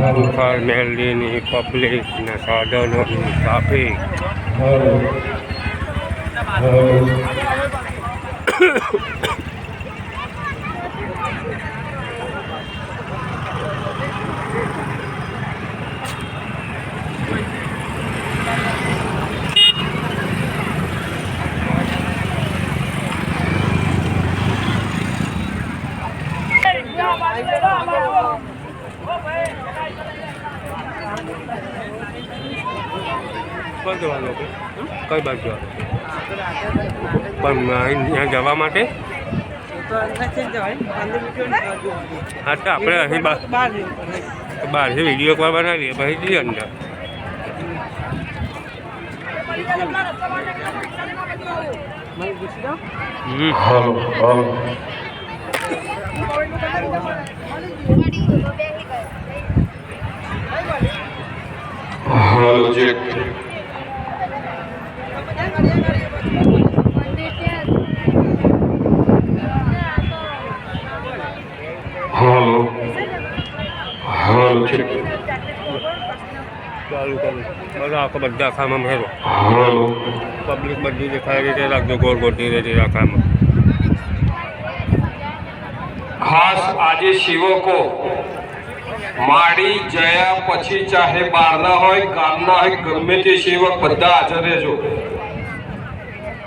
બુખાર મેલડીની પબ્લિકના સાધનોની ટ્રાફિક કઈ જવાનું કઈ બાજુ પણ અહીંયા જવા માટે હા તો આપણે અહીં બહારથી વિડીયો કોલ બનાવીએ પછી જઈએ અંદર hello check hello hello check ચાલુ કરું બધા આખો બધા આખામાં મેરો हेलो પબ્લિક બધી દેખાય રીતે રાખજો ગોળ ગોળતી રહેતી આખામાં खास आज सेवको माड़ी जया पछी चाहे बारना होय गामना होय गमे ते सेवक बधा हाजर रहेजो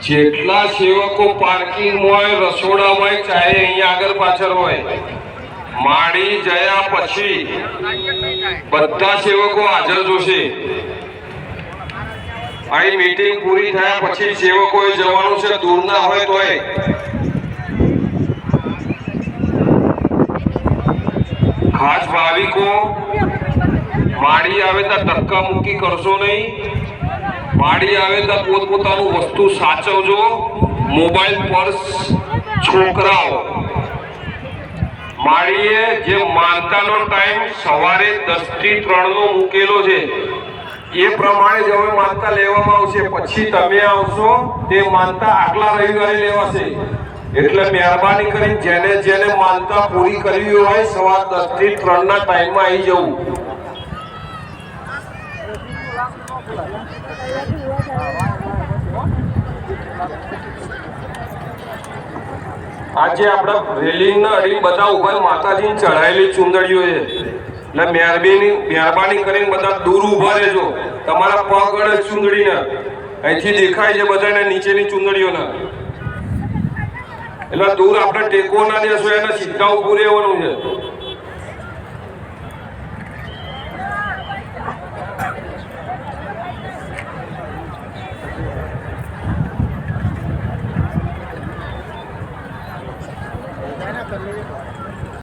जेटला सेवको पार्किंग होय रसोड़ा होय चाहे अहीं आगळ पाछळ होय माड़ी जया पछी बधा सेवको हाजर जोशे आई मीटिंग पूरी थया पछी सेवकोए जवानुं छे दूરના होय तोय खास भाविको माड़ी आवे तो धक्का मुक्की करशो नहीं माड़ी आवे तो पोतपोतानुं वस्तु साचवजो मोबाइल पर्स छोकराओ माड़ीए जे मानतानो टाइम सवारे 10 થી 3 नो मूकेलो छे ए प्रमाणे ज हवे मानता लेवामां आवशे पछी तमे आवशो ते मानता आगला रविवारे लेवाशे એટલે મહેરબાની કરીને જેને જેને માનતા પૂરી કરવી હોય સવાર 10 થી 3 ના ટાઈમમાં આવી જવું આજે આપણા રેલિંગના અડી બધા ઉપર માતાજીની ચઢાયેલી ચુંદડીઓ છે એટલે મહેરબાની કરીને બધા દૂર ઊભા રહેજો તમારા પગ અડે ચુંદડીના અહીંથી દેખાય છે બધાને નીચેની ચુંદડીઓના એટલે દૂર આપણે ટેકો ના દેશો એને સીધા ઊભું રહેવાનું છે कर लीजिए।